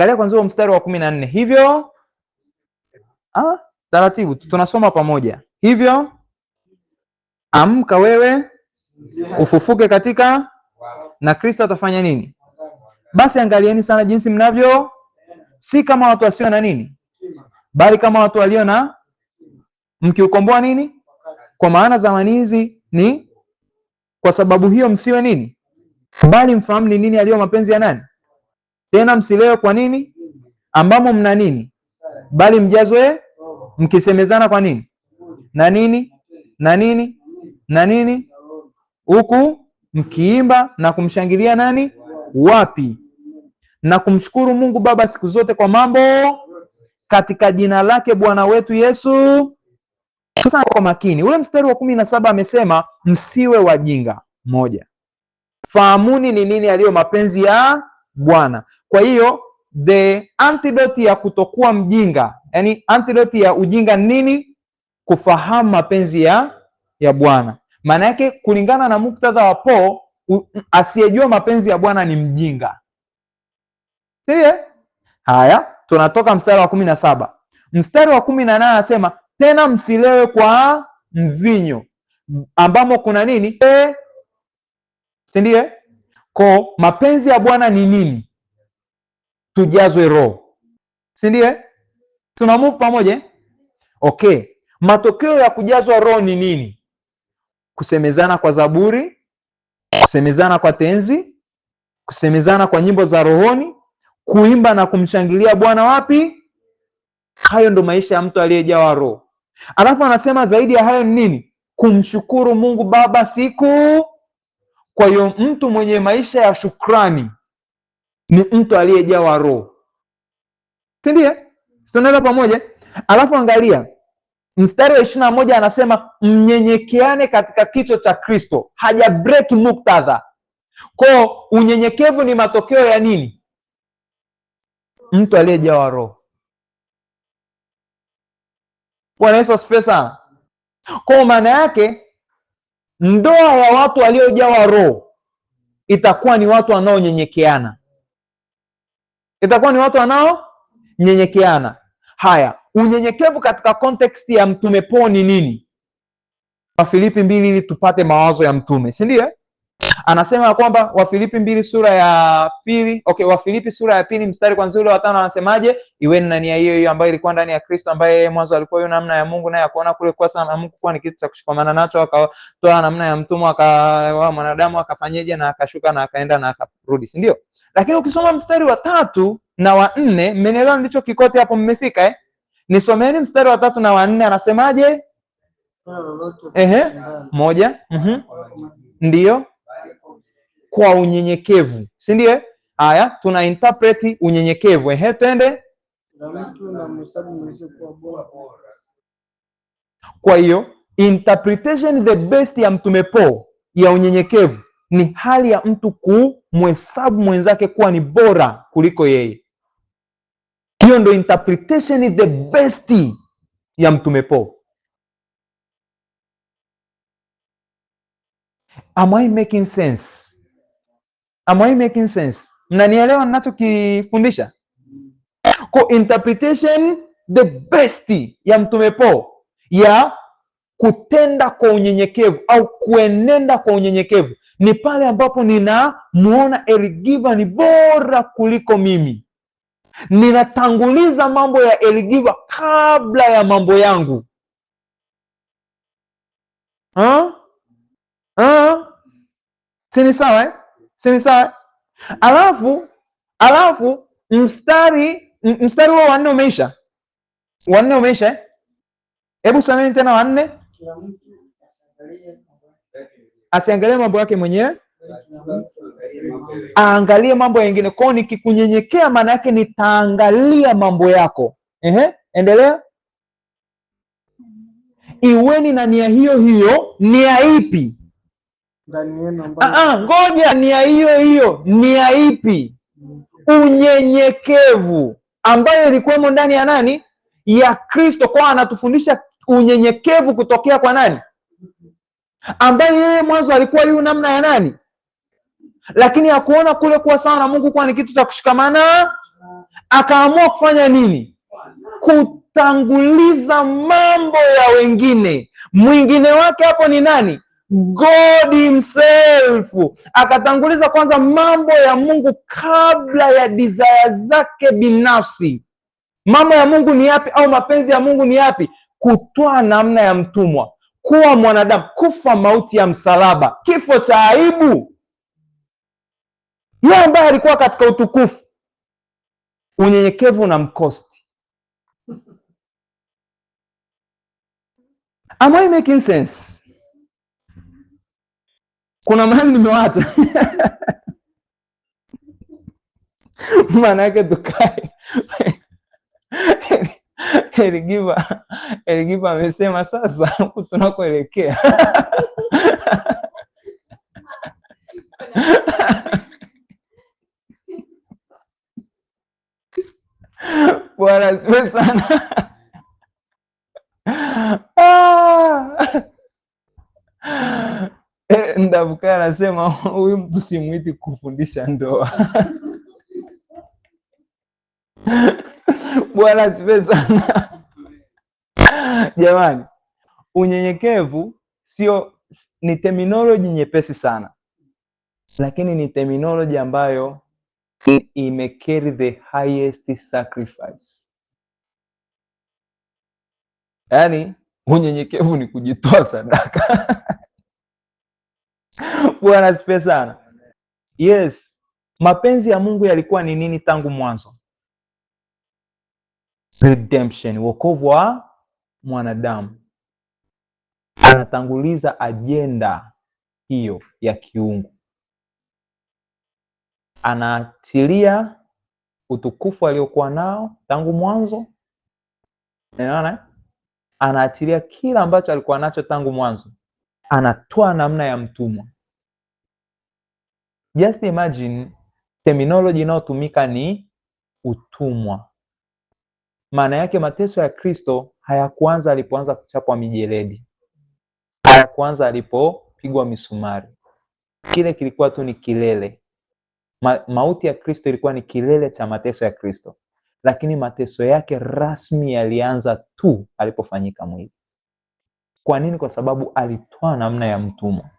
Angalia kwanza mstari wa 14. Hivyo taratibu tunasoma pamoja. Hivyo amka wewe, ufufuke katika, na Kristo atafanya nini? Basi angalieni sana jinsi mnavyo, si kama watu wasio na nini, bali kama watu walio na, mkiukomboa nini? Kwa maana zamani hizi ni, kwa sababu hiyo msiwe nini, bali mfahamu ni nini aliyo mapenzi ya nani. Tena msilewe kwa nini, ambamo mna nini, bali mjazwe, mkisemezana kwa nini na nini na nini na nini, huku mkiimba na kumshangilia nani? Wapi? Na kumshukuru Mungu Baba siku zote kwa mambo katika jina lake Bwana wetu Yesu. Sasa kwa makini, ule mstari wa 17 amesema msiwe wajinga. Moja, fahamuni ni nini aliyo mapenzi ya Bwana. Kwa hiyo the antidote ya kutokuwa mjinga, yani antidote ya ujinga nini? Kufahamu mapenzi ya Bwana. Maana yake kulingana na muktadha wa Paul, asiyejua mapenzi ya Bwana ni mjinga. Siye? Haya, tunatoka mstari wa 17. Mstari wa 18 anasema tena msilewe kwa mvinyo ambamo kuna nini? Ndiye? Kwa mapenzi ya Bwana ni nini? Tujazwe roho. Si ndiye? Tuna move pamoja? Okay. Matokeo ya kujazwa roho ni nini? Kusemezana kwa zaburi, kusemezana kwa tenzi, kusemezana kwa nyimbo za rohoni, kuimba na kumshangilia Bwana wapi? Hayo ndo maisha ya mtu aliyejawa roho. Alafu anasema zaidi ya hayo ni nini? Kumshukuru Mungu Baba siku. Kwa hiyo mtu mwenye maisha ya shukrani ni mtu aliyejawa roho. Si ndiye? Tunaenda pamoja? Alafu angalia mstari wa 21 anasema mnyenyekeane katika kichwa cha Kristo. Haja break muktadha. Kwa unyenyekevu ni matokeo ya nini? Mtu aliyejawa roho. Bwana Yesu asifiwe sana. Kwa maana yake ndoa ya watu waliojawa roho itakuwa ni watu wanaonyenyekeana. Itakuwa ni watu wanaonyenyekeana. Haya, unyenyekevu katika context ya mtume Paul ni nini? Wafilipi 2 ili tupate mawazo ya mtume, si ndio? Anasema kwamba Wafilipi 2 sura ya pili, Wafilipi sura ya pili mstari kwanza ule wa 5 anasemaje? Iweni na nia hiyo hiyo ambayo ilikuwa ndani ya Kristo, ambaye mwanzo alikuwa yule namna ya Mungu, naye akaona kule kwa sana Mungu kuwa ni kitu cha kushikamana nacho, akatoa namna ya mtumwa, akawa mwanadamu, akafanyeje, na akashuka na akaenda na akarudi, si ndio? Lakini ukisoma mstari wa 3 na wa 4, mmenielewa ndicho kikote hapo mmefika Nisomeni mstari wa 3 na wa 4 anasemaje? Moja. Ndio. Kwa unyenyekevu, si ndio? Haya, tuna interpret unyenyekevu. Twende. Kwa hiyo interpretation the best ya mtume Paul ya unyenyekevu ni hali ya mtu kumhesabu mwenzake kuwa ni bora kuliko yeye. Hiyo ndio interpretation the best ya mtume Paul. Am I making sense? Am I making sense? Mnanielewa ninachokifundisha? Kwa interpretation the best ya mtume Paul ya kutenda kwa unyenyekevu au kuenenda kwa unyenyekevu ni pale ambapo ninamuona Eligiva ni bora kuliko mimi. Ninatanguliza mambo ya Eligiva kabla ya mambo yangu. Sini sawa Sini sawa? Alafu mstari wa 4 umeisha. Wa 4 umeisha Hebu someni tena wa 4. Asiangalie mambo yake mwenyewe, aangalie mambo mengine. Kwa nikikunyenyekea maana yake nitaangalia mambo yako. Endelea. Iweni na nia hiyo hiyo. Nia ipi? Ngoja, nia hiyo hiyo. Nia ipi? Unyenyekevu ambayo ilikuwemo ndani ya nani? Ya Kristo. Kwa anatufundisha unyenyekevu kutokea kwa nani? Ambaye yeye mwanzo alikuwa yu namna ya nani? Lakini hakuona kule kuwa sawa na Mungu kuwa ni kitu cha kushikamana. akaamua kufanya nini? Kutanguliza mambo ya wengine. Mwingine wake hapo ni nani? God himself. Akatanguliza kwanza mambo ya Mungu kabla ya desire zake binafsi. Mambo ya Mungu ni yapi, au mapenzi ya Mungu ni yapi? Kutoa namna ya mtumwa, kuwa mwanadamu, kufa mauti ya msalaba, kifo cha aibu. Yeye ambaye alikuwa katika utukufu, unyenyekevu na mkosti. Am I making sense? Kuna mahali nimewacha maana yake tukae. Eligiva amesema sasa huku tunakoelekea Bwana asifiwe sana. Ndavuka anasema huyu mtu simuiti kufundisha ndoa. Bwana asifiwe sana. Jamani, unyenyekevu ni terminology nyepesi sana, lakini ni terminology ambayo imecarry the highest sacrifice. Yaani unyenyekevu ni kujitoa sadaka. Bwana asifiwe sana. Yes, mapenzi ya Mungu yalikuwa ni nini tangu mwanzo? Redemption, wokovu wa mwanadamu. Anatanguliza ajenda hiyo ya kiungu, anaachilia utukufu aliokuwa nao tangu mwanzo. Unaona? Anaachilia kila ambacho alikuwa nacho tangu mwanzo, anatoa namna ya mtumwa. Just imagine, terminology inayotumika ni utumwa. Maana yake mateso ya Kristo hayakuanza alipoanza kuchapwa mijeledi, hayakuanza alipopigwa misumari. Kile kilikuwa tu ni kilele. Mauti ya Kristo ilikuwa ni kilele cha mateso ya Kristo, lakini mateso yake rasmi yalianza tu alipofanyika mwili. Kwa nini? Kwa sababu alitoa namna ya mtumwa.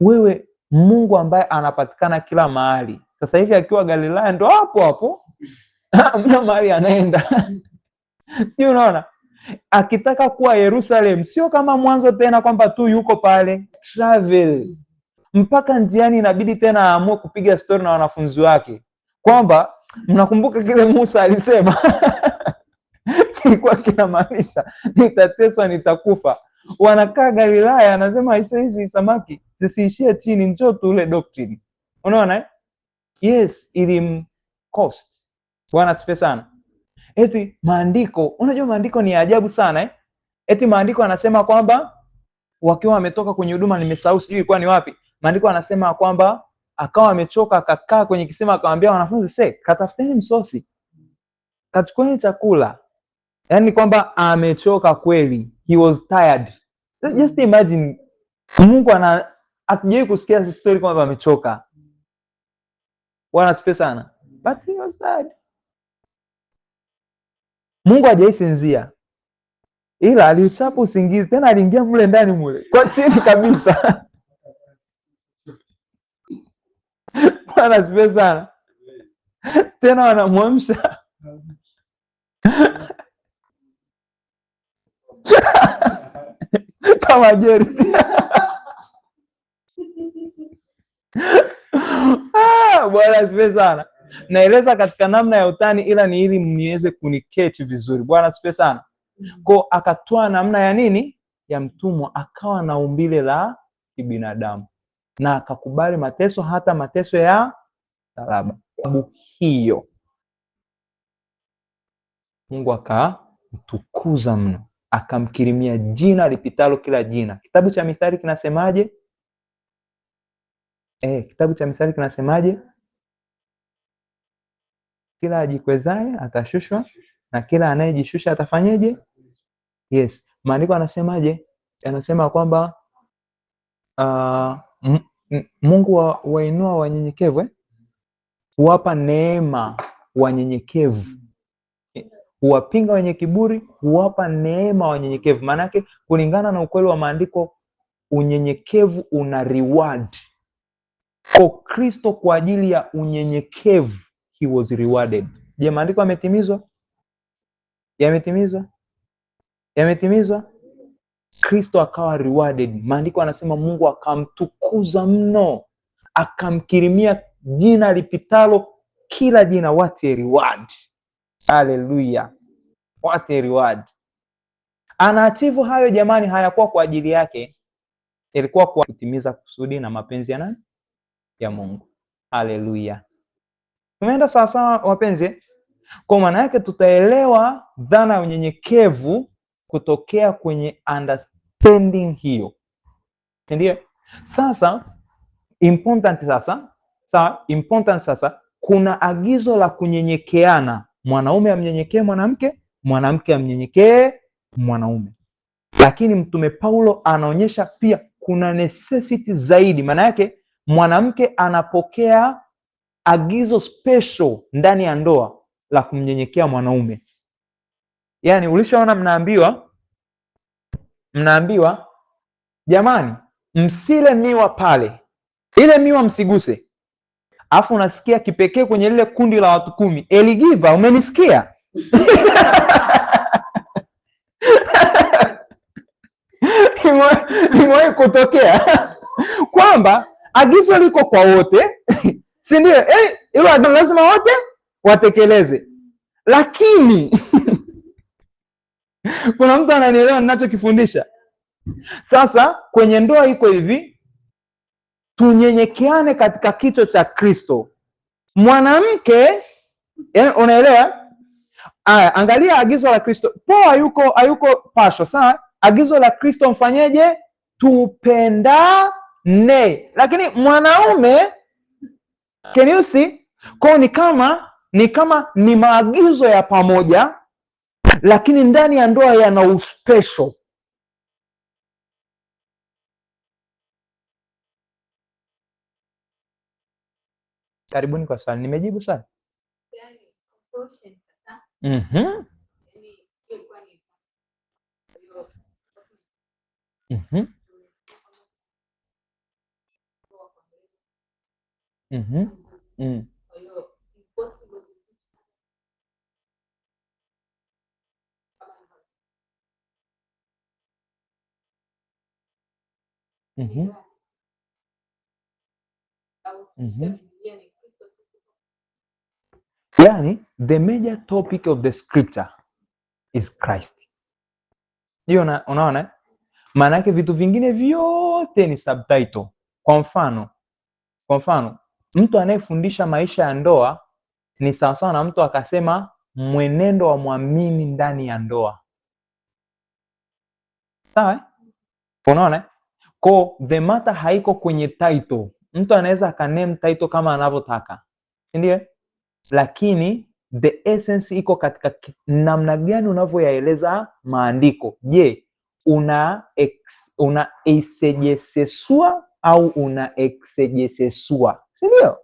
Wewe, Mungu ambaye anapatikana kila mahali, sasa hivi akiwa Galilaya ndo hapo hapo, hamna mahali anaenda. Si unaona? Akitaka kuwa Yerusalem, sio kama mwanzo tena kwamba tu yuko pale, travel mpaka njiani inabidi tena aamue kupiga story na wanafunzi wake kwamba mnakumbuka kile Musa alisema kilikuwa kinamaanisha nitateswa, nitakufa. Wanakaa Galilaya, anasema hizi samaki zisiishie chini, njoo tule doctrine. Unaona eh? Yes, ilimcost. Bwana asifiwe sana. Eti maandiko, unajua maandiko ni ajabu sana eh? Eti maandiko anasema kwamba wakiwa wametoka kwenye huduma, nimesahau sijui ilikuwa ni wapi, maandiko anasema kwamba akawa amechoka, akakaa kwenye kisima, akamwambia wanafunzi, katafuteni msosi, kachukueni chakula. Yaani kwamba amechoka kweli, he was tired. Just imagine, Mungu hatujai kusikia story kwamba amechoka. Bwana asifiwe sana. But he was tired. Mungu hajaisinzia, ila alichapa usingizi, tena aliingia mule ndani mule kwa chini kabisa. Bwana asifiwe sana. Tena wanamwamsha kama Jerry. Bwana asifiwe sana. Naeleza katika namna ya utani, ila ni ili mniweze kuniketi vizuri. Bwana asifiwe sana. Kwa akatoa namna ya nini? Ya mtumwa, akawa na umbile la kibinadamu na akakubali mateso, hata mateso ya msalaba. Kwa hiyo Mungu akamtukuza mno, akamkirimia jina lipitalo kila jina. Kitabu cha Mithali kinasemaje? Kitabu cha Mithali kinasemaje? Kila ajikwezaye atashushwa na kila anayejishusha atafanyeje? Yes, maandiko anasemaje? Anasema kwamba Mungu wainua wanyenyekevu, huwapa neema wanyenyekevu. Huwapinga wenye kiburi, huwapa neema wanyenyekevu. Maana yake kulingana na ukweli wa maandiko, unyenyekevu una reward. Kwa Kristo kwa ajili ya unyenyekevu, he was rewarded. Je, maandiko yametimizwa? Yametimizwa? Yametimizwa? Kristo akawa rewarded. Maandiko anasema Mungu akamtukuza mno, akamkirimia jina lipitalo kila jina. What a reward! Haleluya! What a reward! Anaachivu hayo jamani, hayakuwa kwa ajili yake, ilikuwa kwa kutimiza kusudi na mapenzi ya nani? Ya Mungu. Haleluya! Tumeenda sawasawa wapenzi? Kwa maana yake tutaelewa dhana ya unyenyekevu kutokea kwenye understanding hiyo, ndio sasa important. Sasa kuna agizo la kunyenyekeana, mwanaume amnyenyekee mwanamke, mwanamke amnyenyekee mwanaume. Lakini Mtume Paulo anaonyesha pia kuna necessity zaidi. Maana yake mwanamke anapokea agizo special ndani ya ndoa la kumnyenyekea mwanaume. Yaani ulishaona mnaambiwa jamani, msile miwa pale, ile miwa msiguse. Alafu unasikia kipekee kwenye lile kundi la watu 10, Eligiva, umenisikia? Imewahi kutokea kwamba agizo liko kwa wote, si ndio? Hilo agizo lazima wote watekeleze, lakini kuna mtu ananielewa ninachokifundisha? Sasa kwenye ndoa iko hivi, tunyenyekeane katika kichwa cha Kristo. Mwanamke, unaelewa? Angalia agizo la Kristo. Paulo hayuko pasho, sawa? Agizo la Kristo mfanyeje? Tupendane. Lakini mwanaume, can you see? Kwa ni maagizo ya pamoja, lakini ndani ya ndoa yana uspesho. Karibuni kwa swali. Nimejibu swali? Mhm. Mhm. Mhm. Mhm. Mhm. Mhm. Yani, the major topic of the scripture is Christ. Hiyo unaona? Maana yake vitu vingine vyote ni subtitle. Kwa mfano, mtu anayefundisha maisha ya ndoa ni sawasawa na mtu akasema mwenendo wa mwamini ndani ya ndoa. Sawa? Unaona? Kwa the matter haiko kwenye title. Mtu anaweza akaname title kama anavyotaka, ndio? Lakini the essence iko katika namna gani unavyoyaeleza maandiko. Je, una exegesesua au una exegesesua, si ndio?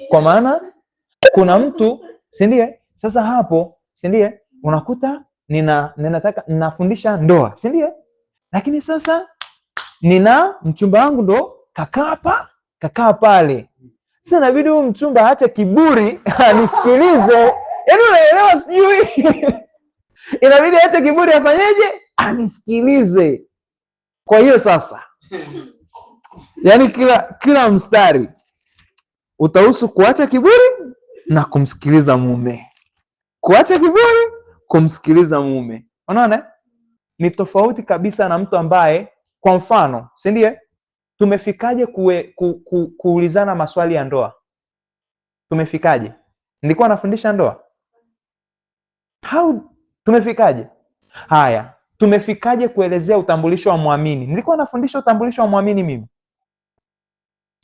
Kwa maana kuna mtu, si ndio? Sasa hapo, si ndio? Unakuta ninataka nafundisha ndoa, si ndio? Lakini sasa nina mchumba wangu ndo kakaa pale. Sasa inabidi huyu mchumba aache kiburi anisikilize. Yaani unaelewa sijui? Inabidi aache kiburi afanyeje? Anisikilize. Kwa hiyo sasa, yaani kila mstari utahusu kuacha kiburi na kumsikiliza mume. Kuacha kiburi, kumsikiliza mume. Unaona? Ni tofauti kabisa na mtu ambaye, kwa mfano, si ndio? Tumefikaje kuulizana maswali ya ndoa? Tumefikaje? Nilikuwa nafundisha ndoa. Tumefikaje? Haya, tumefikaje kuelezea utambulisho wa muamini? Nilikuwa nafundisha utambulisho wa muamini mimi.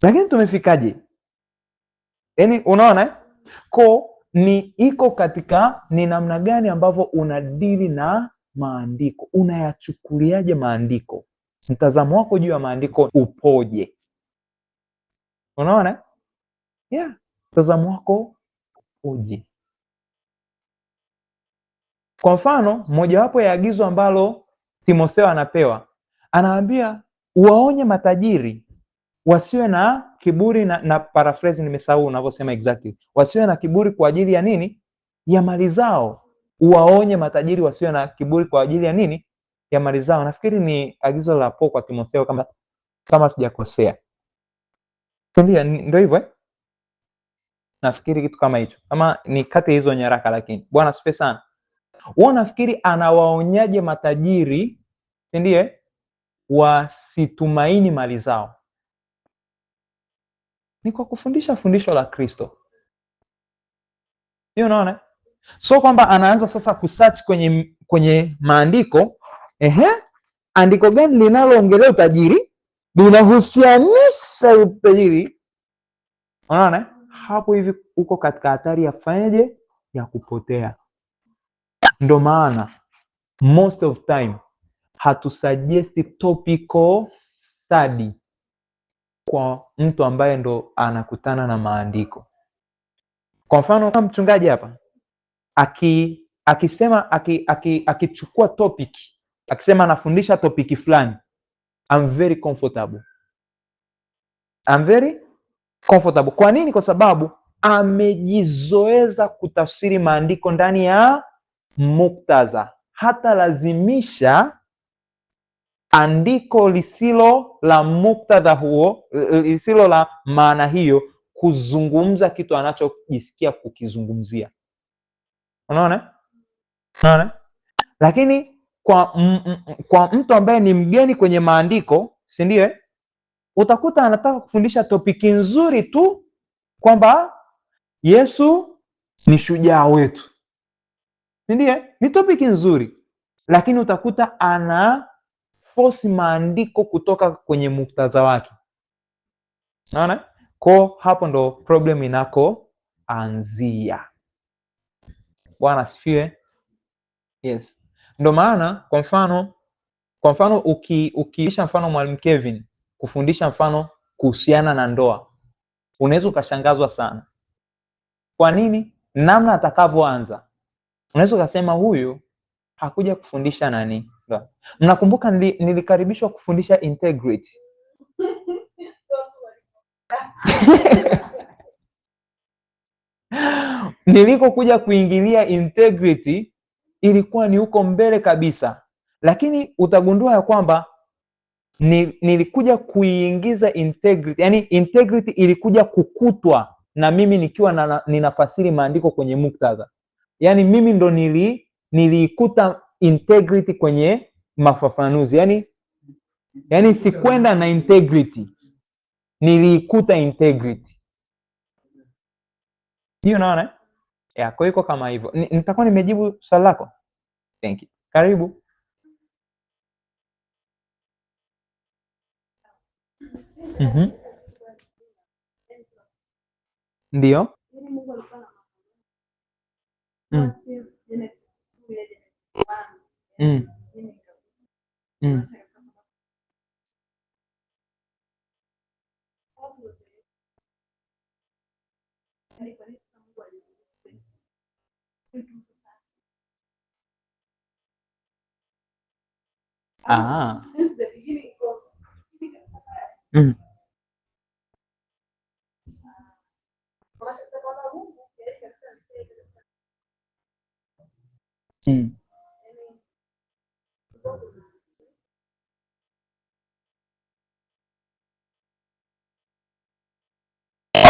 Lakini tumefikaje? Yaani unaona? Iko katika ni namna gani ambavyo unadili na maandiko. Unayachukuliaje maandiko? Mtazamo wako juu ya maandiko upoje? Unaona? Yeah, mtazamo wako uji. Kwa mfano, mojawapo ya agizo ambalo Timotheo anapewa, anaambia waonye matajiri wasiwe na kiburi na paraphrase nimesahau unavyosema exactly. Wasiwe na kiburi kwa ajili ya nini? Ya mali zao. Waonye matajiri wasiwe na kiburi kwa ajili ya nini? Ya mali zao. Nafikiri ni agizo la Paulo kwa Timotheo kama sijakosea. Ndio hivyo eh? Nafikiri kitu kama hicho. Kama ni kati hizo nyaraka lakini. Bwana asifiwe sana. Wao nafikiri anawaonyaje matajiri, si ndiye? Wasitumaini mali zao. Ni kwa kufundisha fundisho la Kristo. Hiyo unaona? So kwamba anaanza sasa kusearch kwenye maandiko, andiko gani linaloongelea utajiri? Linahusianisha utajiri. Unaona? Hapo hivi uko katika hatari ya kufanyaje? Ya kupotea. Ndio maana most of time hatusuggest topical study kwa mtu ambaye ndo anakutana na maandiko. Kwa mfano kama mchungaji hapa akisema akichukua topic, akisema anafundisha topic fulani, I'm very comfortable. Kwa nini? Kwa sababu amejizoeza kutafsiri maandiko ndani ya muktadha. Hata lazimisha andiko lisilo la muktadha huo, lisilo la maana hiyo, kuzungumza kitu anachojisikia kukizungumzia. Unaona? Lakini kwa mtu ambaye ni mgeni kwenye maandiko, si ndio? Utakuta anataka kufundisha topiki nzuri tu kwamba Yesu ni shujaa wetu, si ndio? Ni topiki nzuri, lakini utakuta ana force maandiko kutoka kwenye muktadha wake. Unaona? Kwa hapo ndo problem inakoanzia. Bwana asifiwe. Yes. Ndo maana kwa mfano ukiisha mfano Mwalimu Kevin kufundisha mfano kuhusiana na ndoa, unaweza ukashangazwa sana. Kwa nini? Namna atakavyoanza. Unaweza ukasema huyu hakuja kufundisha nani? Mnakumbuka nilikaribishwa kufundisha integrity. Nilikokuja kuingilia integrity ilikuwa ni huko mbele kabisa, lakini utagundua ya kwamba nilikuja kuiingiza integrity, yani integrity ilikuja kukutwa na mimi nikiwa ninafasiri maandiko kwenye muktadha. Yani mimi ndo niliikuta integrity kwenye mafafanuzi, yani sikwenda na integrity, niliikuta integrity. Hiyo unaona? Kwa hiyo kama hivyo nitakuwa nimejibu swali lako. Thank you. Karibu. Ndio.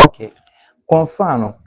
Okay. Kwa mfano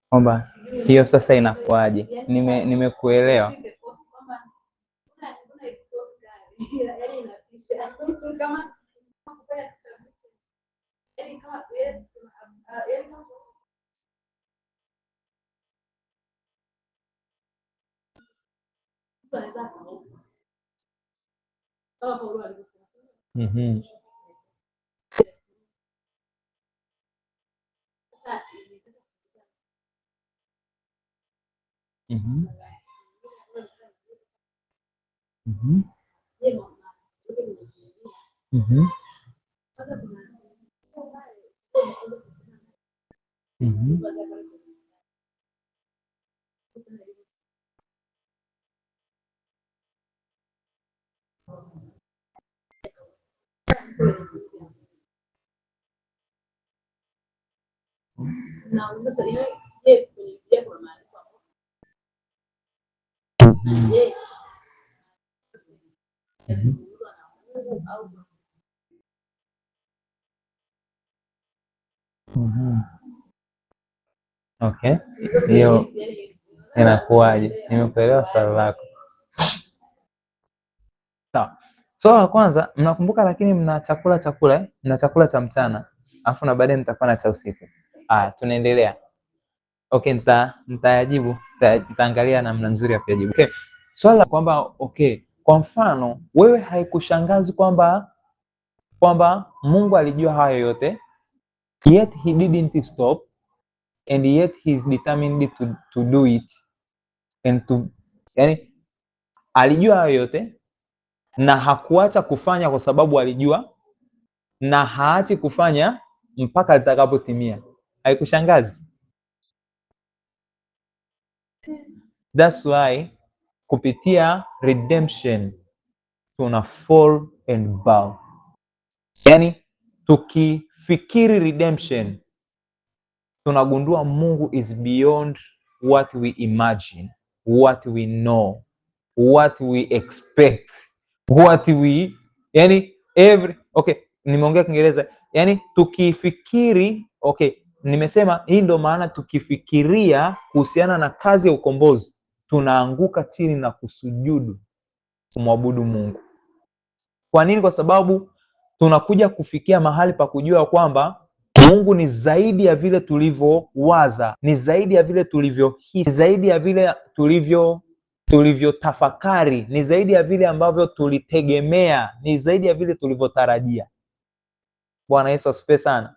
Kwamba hiyo sasa inakuaje? Nimekuelewa. Okay, hiyo inakuwaje? Nimekuelewa swali lako. Sawa. Swali la kwanza, mnakumbuka lakini mna chakula mna chakula cha mchana, alafu na baadaye mtakuwa na cha usiku. Tunaendelea. Okay, nitayajibu, nitaangalia namna nzuri ya kuyajibu. Okay. Swali la kwamba kwa mfano wewe haikushangazi kwamba Mungu alijua hayo yote, yet he didn't stop and yet he is determined to do it and yani alijua hayo yote na hakuacha kufanya kwa sababu alijua, na haachi kufanya mpaka litakapotimia. Haikushangazi? That's why kupitia redemption tuna fall and bow. Yani tukifikiri redemption tunagundua Mungu is beyond what we imagine, what we know, what we expect, what we nimeongea Kiingereza. Yani tukifikiri, nimesema hii ndo maana tukifikiria kuhusiana na kazi ya ukombozi tunaanguka chini na kusujudu kumwabudu Mungu. Kwa nini? Kwa sababu tunakuja kufikia mahali pa kujua kwamba Mungu ni zaidi ya vile tulivyowaza, ni zaidi ya vile tulivyohisi, ni zaidi ya vile tulivyotafakari, ni zaidi ya vile ambavyo tulitegemea, ni zaidi ya vile tulivyotarajia. Bwana Yesu asifiwe sana.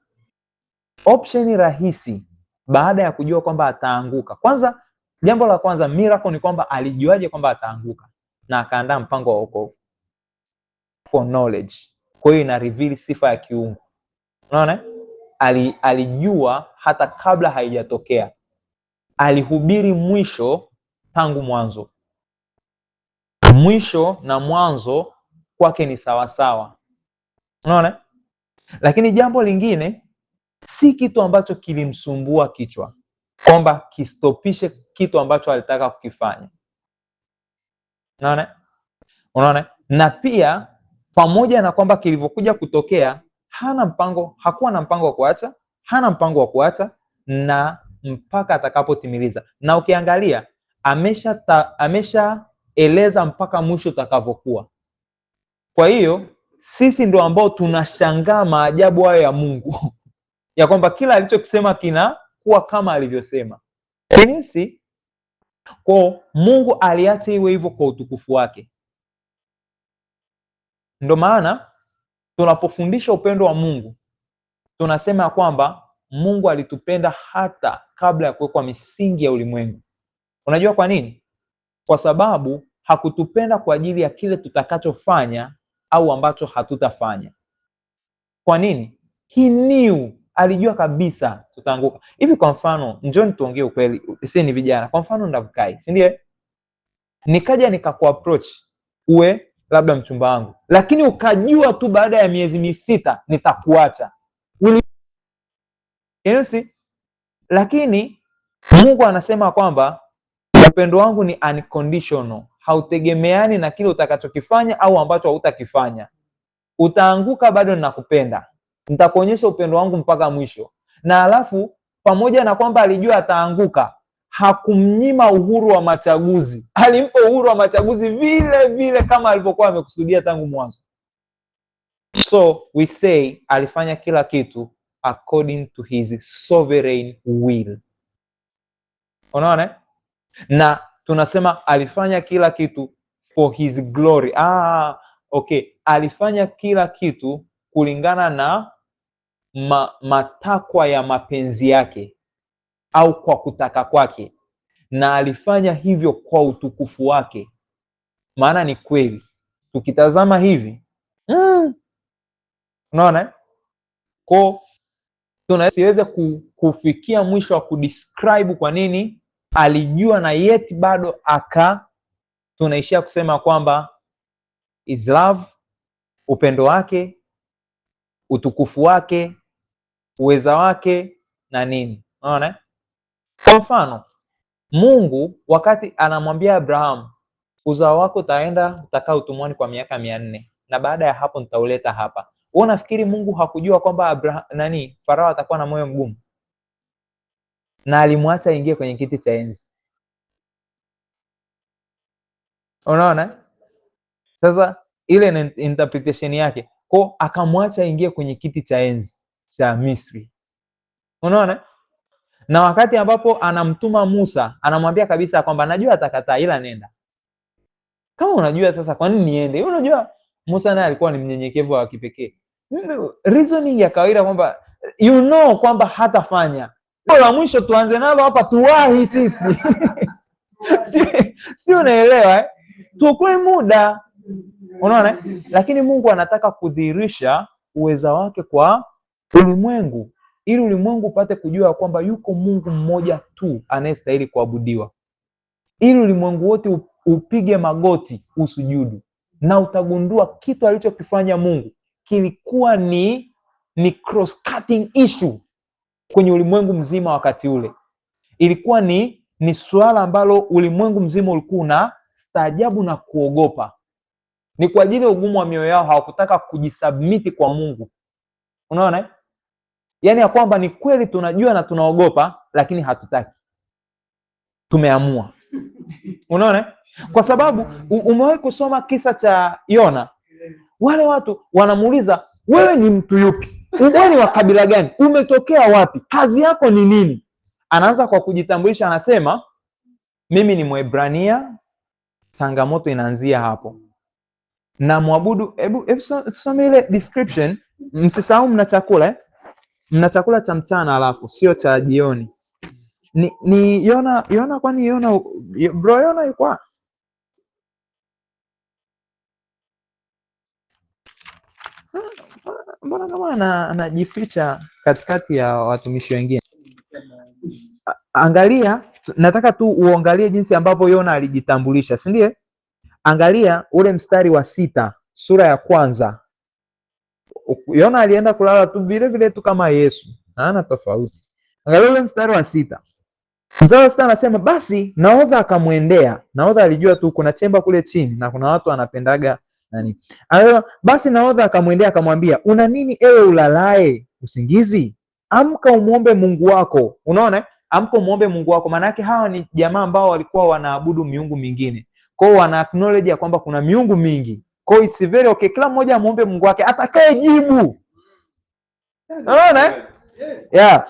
Option rahisi baada ya kujua kwamba ataanguka. Kwanza, jambo la kwanza, miracle ni kwamba alijuaje kwamba ataanguka na akaandaa mpango wa wokovu. For knowledge. Kwa hiyo ina reveal sifa ya kiungu. Unaona? Alijua hata kabla haijatokea. Alihubiri mwisho tangu mwanzo. Mwisho na mwanzo kwake ni sawasawa. Unaona? Lakini jambo lingine, si kitu ambacho kilimsumbua kichwa kwamba kistopishe kitu ambacho alitaka kukifanya. Unaona? Na pia pamoja na kwamba kilivyokuja kutokea hakuwa na mpango wa kuacha, hana mpango wa kuacha na mpaka atakapotimiliza. Na ukiangalia ameshaeleza mpaka mwisho utakavyokuwa. Kwa hiyo sisi ndio ambao tunashangaa maajabu hayo ya Mungu ya kwamba kila alichokisema kinakuwa kama alivyosema. Sisi Kwa Mungu aliacha iwe hivyo kwa utukufu wake. Ndio maana tunapofundisha upendo wa Mungu tunasema kwamba Mungu alitupenda hata kabla ya kuwekwa misingi ya ulimwengu. Unajua kwa nini? Kwa sababu hakutupenda kwa ajili ya kile tutakachofanya au ambacho hatutafanya. Kwa nini? He knew, alijua kabisa tutaanguka. Hivi kwa mfano, njoni tuongee ukweli, sisi ni vijana. Kwa mfano Ndavukai, si ndiye? Nikaja nikakuapproach uwe labda mchumba wangu, lakini ukajua tu baada ya miezi misita nitakuacha. Lakini Mungu anasema kwamba upendo wangu ni unconditional, hautegemeani na kile utakachokifanya au ambacho hautakifanya. Utaanguka, bado ninakupenda, nitakuonyesha upendo wangu mpaka mwisho. Na alafu pamoja na kwamba alijua ataanguka, hakumnyima uhuru wa machaguzi, alimpa uhuru wa machaguzi vile vile kama alivyokuwa amekusudia tangu mwanzo. So we say alifanya kila kitu according to his sovereign will. Unaona? Na tunasema alifanya kila kitu for his glory. Okay, alifanya kila kitu kulingana na matakwa ya mapenzi yake au kwa kutaka kwake, na alifanya hivyo kwa utukufu wake. Maana ni kweli tukitazama hivi, unaona, kwa tunasiweze kufikia mwisho wa kudescribe kwa nini alijua na yet bado tunaishia kusema kwamba is love, upendo wake, utukufu wake, uweza wake na nini. Unaona? Kwa mfano, Mungu wakati anamwambia Abraham, uzao wako utakaa utumwani kwa miaka 400 na baada ya hapo nitauleta hapa. Wewe unafikiri Mungu hakujua kwamba Farao atakuwa na moyo mgumu na alimwacha aingie kwenye kiti cha enzi? Unaona? Sasa ile interpretation yake, kwa akamwacha aingie kwenye kiti cha enzi cha Misri. Unaona? Na wakati ambapo anamtuma Musa, anamwambia kabisa kwamba najua atakataa ila nenda. Kama unajua sasa kwa nini niende? Unajua Musa naye alikuwa ni mnyenyekevu wa kipekee. Reasoning ya kawaida kwamba kwamba hatafanya. La mwisho tuanze nalo hapa, tuwahi sisi. Si unaelewa eh? Tuokoe muda. Unaona? Lakini Mungu anataka kudhihirisha uweza wake kwa ulimwengu, ili ulimwengu upate kujua kwamba yuko Mungu mmoja tu anayestahili kuabudiwa, ili ulimwengu wote upige magoti usujudu. Na utagundua kitu alichokifanya Mungu kilikuwa ni cross cutting issue kwenye ulimwengu mzima. Wakati ule ilikuwa ni suala ambalo ulimwengu mzima ulikuwa na staajabu na kuogopa. Ni kwa ajili ya ugumu wa mioyo yao, hawakutaka kujisubmiti kwa Mungu. Unaona? Yaani ya kwamba ni kweli tunajua na tunaogopa, lakini hatutaki, tumeamua. Unaona? Kwa sababu umewahi kusoma kisa cha Yona? Wale watu wanamuuliza, wewe ni mtu yupi? Wewe ni wa kabila gani? Umetokea wapi? Kazi yako ni nini? Anaanza kwa kujitambulisha, anasema mimi ni Mwebrania. Changamoto inaanzia hapo. Na muabudu, hebu tusome ile description. Msisahau mna chakula mna chakula cha mchana alafu sio cha jioni. Ni Yona kwani Yona bro, Yona yuko mbona kama anajificha katikati ya watumishi wengine? Angalia, nataka tu uangalie jinsi ambavyo Yona alijitambulisha, si ndiye? Angalia ule mstari wa 6 sura ya kwanza. Yona alienda kulala tu vile vile tu kama Yesu, hana tofauti. Angalia ule mstari wa 6. Mstari wa 6 anasema basi nahodha akamwendea. Nahodha alijua tu kuna chemba kule chini na kuna watu wanapendaga nani. Anasema basi nahodha akamwendea akamwambia, una nini ewe ulalae usingizi? Amka umuombe Mungu wako. Unaona? Amka umuombe Mungu wako. Maana yake hawa ni jamaa ambao walikuwa wanaabudu miungu mingine. Kwa hiyo wana acknowledge ya kwamba kuna miungu mingi. Kwa hiyo it's very okay, kila mmoja amuombe Mungu wake atakaye jibu. Unaona? Yeah.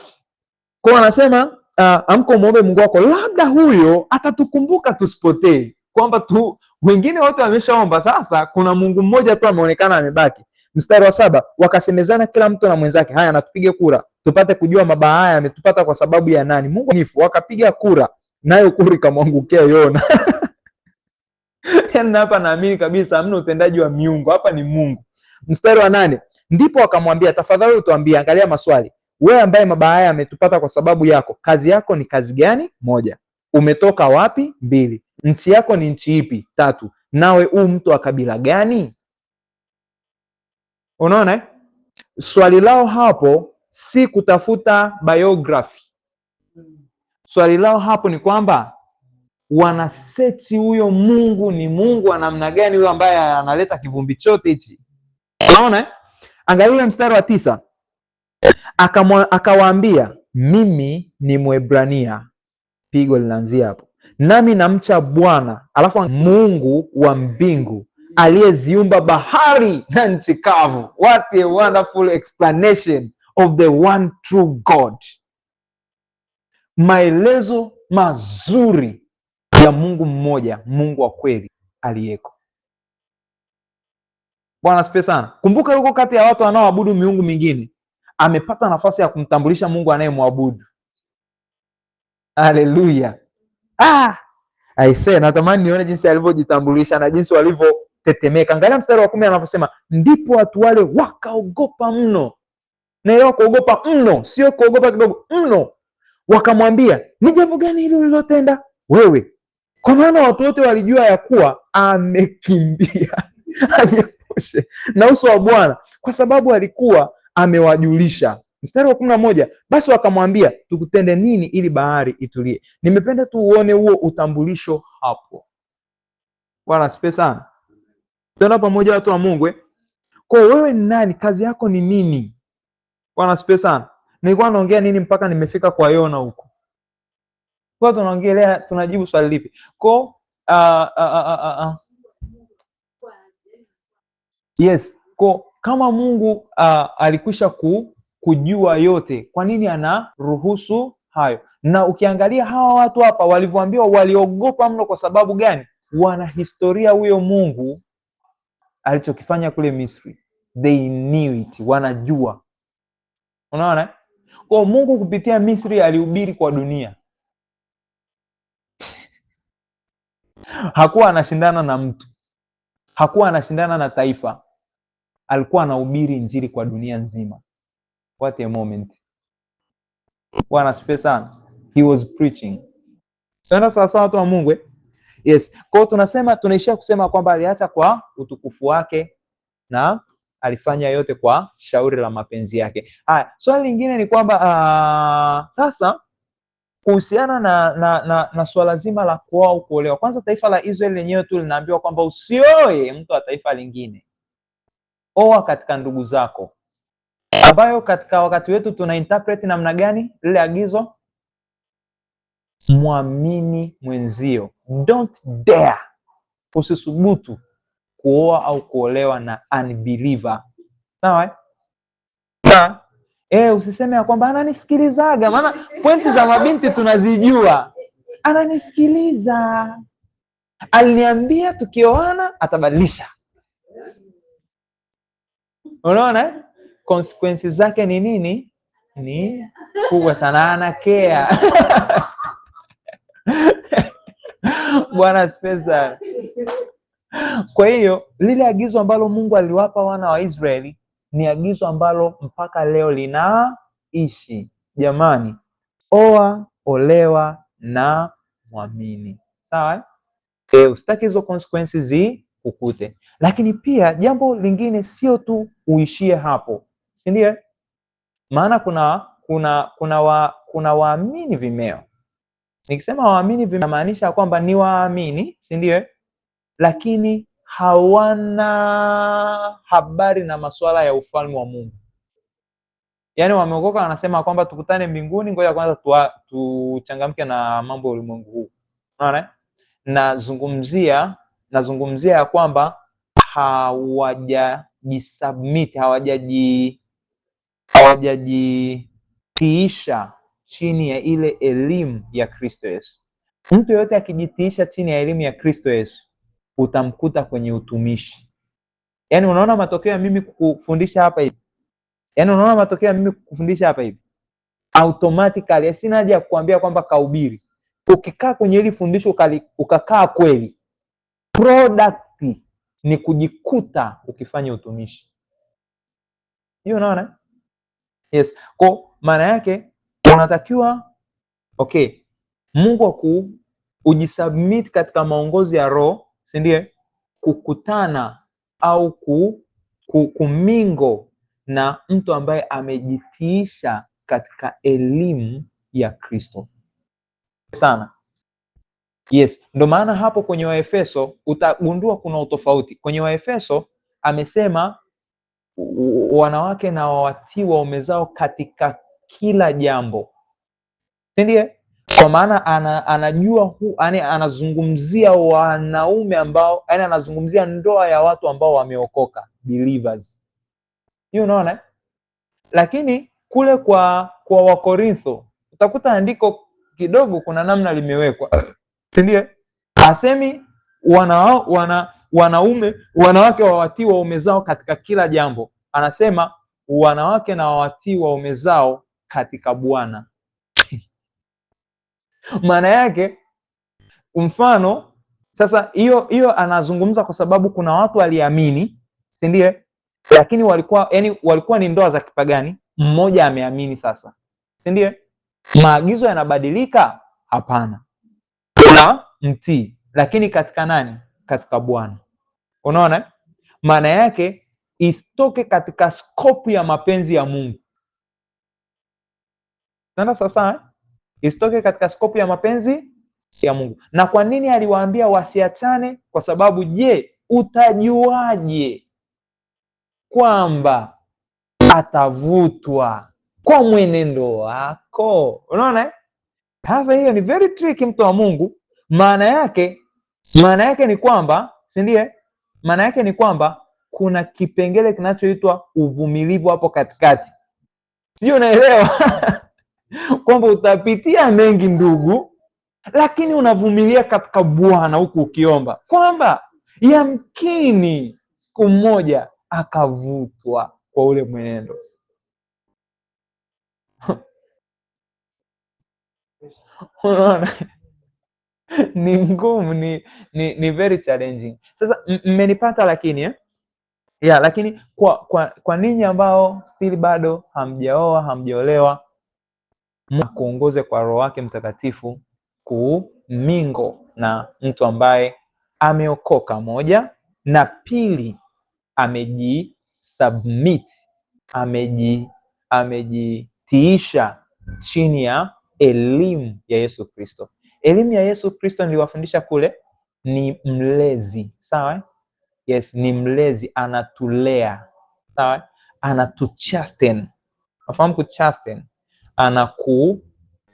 Kwa anasema amka muombe Mungu wako, labda huyo atatukumbuka tusipotee, kwamba tu wengine wote wameshaomba, sasa kuna Mungu mmoja tu ameonekana amebaki. Mstari wa 7, wakasemezana kila mtu na mwenzake, haya na tupige kura tupate kujua mabaya haya yametupata kwa sababu ya nani. Mungu nifu. Wakapiga kura, nayo kura ikamwangukia Yona. Yaani hapa naamini kabisa hamna utendaji wa miungu, hapa ni Mungu. Mstari wa 8, ndipo wakamwambia, tafadhali utuambie, angalia maswali, wewe ambaye mabaya haya yametupata kwa sababu yako, kazi yako ni kazi gani? 1, umetoka wapi? 2, nchi yako ni nchi ipi? 3, nawe mtu wa kabila gani? Unaona swali lao hapo si kutafuta biography. Swali lao hapo ni kwamba wanasearch huyo Mungu ni Mungu wa namna gani, huyo ambaye analeta kivumbi chote hichi. Unaona angalia mstari wa 9, akawaambia, mimi ni Mwebrania. Pigo linaanzia hapo, nami namcha Bwana, alafu Mungu wa mbingu aliyeziumba bahari na nchi kavu. What a wonderful explanation of the one true God. Maelezo mazuri ya Mungu mmoja, Mungu wa kweli aliyeko. Bwana asifiwe sana. Kumbuka yuko kati ya watu wanaoabudu miungu mingine, amepata nafasi ya kumtambulisha Mungu anayemwabudu. Haleluya. Aisee, natamani nione jinsi alivyojitambulisha na jinsi walivyotetemeka. Angalia mstari wa 10 anavyosema, ndipo watu wale wakaogopa mno. Naelewa kuogopa mno, sio kuogopa kidogo, mno. Wakamwambia, ni jambo gani hili ulilotenda wewe? Kwa maana watu wote walijua ya kuwa amekimbia anyepushe na uso wa Bwana, kwa sababu alikuwa amewajulisha. Mstari wa 11, basi wakamwambia, tukutende nini ili bahari itulie? Nimependa tu uone huo utambulisho hapo. Bwana asifiwe sana. Tuna pamoja watu wa Mungu. Kwa wewe ni nani? Kazi yako ni nini? Bwana asifiwe sana. Nilikuwa naongea nini mpaka nimefika kwa Yona huko? Kwa tunaongelea, tunajibu swali lipi? Kwa yes, kwa kama Mungu alikwisha kujua yote, kwa nini anaruhusu hayo? Na ukiangalia hawa watu hapa walivyoambiwa, waliogopa mno. Kwa sababu gani? Wana historia huyo Mungu alichokifanya kule Misri. They knew it, wanajua. Unaona? Kwa Mungu kupitia Misri alihubiri kwa dunia. Hakuwa anashindana na mtu, hakuwa anashindana na taifa, alikuwa anahubiri injili kwa dunia nzima. What a moment. Bwana asifiwe sana. He was preaching. Sasa sawa watu wa Mungu. Yes. Kwa hiyo tunasema, tunaishia kusema kwamba aliacha kwa utukufu wake na alifanya yote kwa shauri la mapenzi yake. Haya, swali lingine ni kwamba sasa kuhusiana na swala zima la kuoa au kuolewa. Kwanza taifa la Israeli lenyewe tu linaambiwa kwamba usioe mtu wa taifa lingine. Oa katika ndugu zako. Ambayo katika wakati wetu tuna interpret namna gani lile agizo? Muamini mwenzio. Don't dare, usisubutu kuoa au kuolewa na unbeliever. Sawa? Usiseme ya kwamba ananisikilizaga, maana pointi za mabinti tunazijua. Ananisikiliza, aliniambia tukioana atabadilisha. Unaona? Consequences zake ni nini? Ni kubwa sana, anakea. Bwana asifiwe sana. Kwa hiyo lile agizo ambalo Mungu aliwapa wana wa Israeli ni agizo ambalo mpaka leo linaishi. Jamani, oa, olewa na muamini. Sawa? Usitaki hizo consequences zikukute. Lakini pia jambo lingine sio tu uishie hapo. Si ndio? Maana kuna waamini vimeo. Nikisema waamini vimeo maanisha kwamba ni waamini, si ndio? Lakini hawana habari na masuala ya ufalme wa Mungu. Yaani wameokoka, wanasema kwamba tukutane mbinguni, ngoja kwanza tuchangamke na mambo ya ulimwengu huu. Unaona? Nazungumzia ya kwamba hawajajisubmit, hawajajitiisha chini ya ile elimu ya Kristo Yesu. Mtu yoyote akijitiisha chini ya elimu ya Kristo Yesu utamkuta kwenye utumishi. Yaani unaona matokeo ya mimi kukufundisha hapa hivi. Automatically sina haja ya kukuambia kwamba kahubiri. Ukikaa kwenye hili fundisho ukakaa kweli, product ni kujikuta ukifanya utumishi. Hiyo unaona? Yes. Kwa maana yake unatakiwa Mungu ujisubmit katika maongozi ya Roho, si ndio? Kukutana au kumingo na mtu ambaye amejitiisha katika elimu ya Kristo sana. Yes, ndio maana hapo kwenye Waefeso utagundua kuna utofauti. Kwenye Waefeso amesema wanawake na wawatii waume zao katika kila jambo, si ndio? Kwa maana anajua anazungumzia wanaume ambao, yaani anazungumzia ndoa ya watu ambao wameokoka, believers. Hiyo unaona? Lakini kule kwa Wakorintho utakuta andiko kidogo kuna namna limewekwa, si ndio? Asemi wanawake wawatii waume zao katika kila jambo, anasema wanawake na wawatii waume zao katika Bwana. Maana yake mfano sasa, hiyo anazungumza kwa sababu kuna watu waliamini, si ndio? Lakini walikuwa ni ndoa za kipagani, mmoja ameamini sasa, si ndio? Maagizo yanabadilika? Hapana, kuna mtii, lakini katika nani? Katika Bwana. Unaona? Maana yake isitoke katika scope ya mapenzi ya Mungu. Sasa isitoke katika scope ya mapenzi ya Mungu. Na kwa nini aliwaambia wasiachane? Kwa sababu utajuaje kwamba atavutwa kwa mwenendo wako? Unaona? Sasa hiyo ni very tricky, mtu wa Mungu. Maana yake ni kwamba, si ndiye? Maana yake ni kwamba kuna kipengele kinachoitwa uvumilivu hapo katikati. Sio, unaelewa? Kwamba utapitia mengi ndugu, lakini unavumilia katika Bwana, huku ukiomba kwamba yamkini siku moja akavutwa kwa ule mwenendo. Unaona? Ni ngumu, ni very challenging. Sasa mmenipata? Lakini lakini kwa ninyi ambao still bado hamjaoa, hamjaolewa, Mungu akuongoze kwa Roho wake Mtakatifu kumingo na mtu ambaye ameokoka, moja, na pili amejisubmit, amejitiisha chini ya elimu ya Yesu Kristo. Elimu ya Yesu Kristo niliwafundisha kule ni mlezi, sawa? Yes, ni mlezi, anatulea, sawa? Anatuchasten. Unafahamu kuchasten?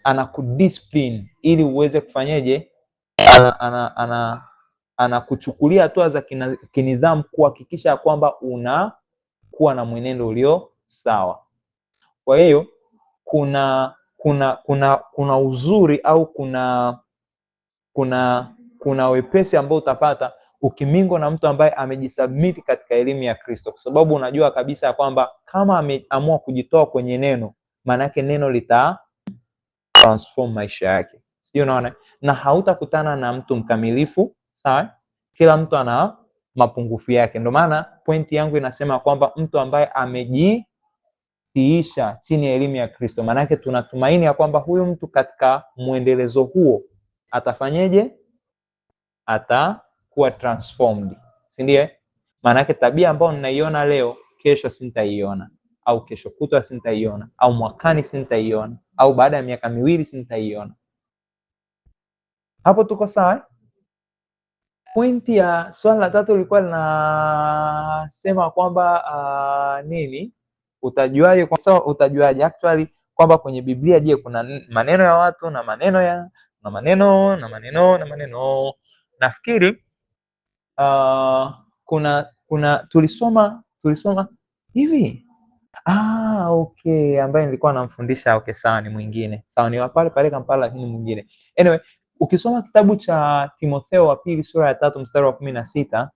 Anakudiscipline ili uweze kufanyeje? Anakuchukulia hatua za kinidhamu kuhakikisha kwamba unakuwa na mwenendo ulio sawa. Kwa hiyo kuna uzuri au kuna wepesi ambao utapata ukimingo na mtu ambaye amejisubmit katika elimu ya Kristo, kwa sababu unajua kabisa ya kwamba kama ameamua kujitoa kwenye neno, maana yake neno lita transform maisha yake. Sio, unaona? Na hautakutana na mtu mkamilifu, sawa? Kila mtu ana mapungufu yake. Ndio maana pointi yangu inasema kwamba mtu ambaye amejitiisha chini ya elimu ya Kristo, maana yake tunatumaini ya kwamba huyu mtu katika muendelezo huo atafanyeje? Atakuwa transformed, si ndio? Maana yake tabia ambayo ninaiona leo, kesho sintaiona, au kesho kutwa sintaiona, au mwakani sintaiona, au baada ya miaka miwili sintaiona. Hapo tuko sawa? Pointi ya swali la tatu ilikuwa linasema kwamba nini? Utajuaje? Kwa sababu utajuaje actually kwamba kwenye Biblia, je, kuna maneno ya watu na maneno na maneno. Nafikiri tulisoma hivi. okay, ambaye nilikuwa namfundisha, okay sawa, ni mwingine. Sawa, ni wa pale pale Kampala lakini mwingine. Anyway, ukisoma kitabu cha Timotheo wa pili sura ya 3 mstari wa 16,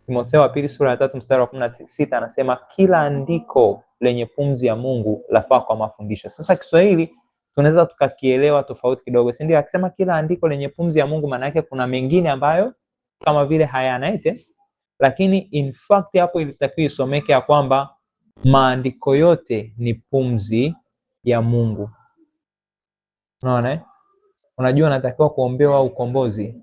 Timotheo wa pili sura ya 3 mstari wa 16 anasema kila andiko lenye pumzi ya Mungu lafaa kwa mafundisho. Sasa Kiswahili tunaweza tukakielewa tofauti kidogo, si ndio? Akisema kila andiko lenye pumzi ya Mungu, maana yake kuna mengine ambayo kama vile hayana ete, lakini in fact hapo ilitakiwa isomeke ya kwamba maandiko yote ni pumzi ya Mungu. Unaona? Unajua natakiwa kuombewa ukombozi.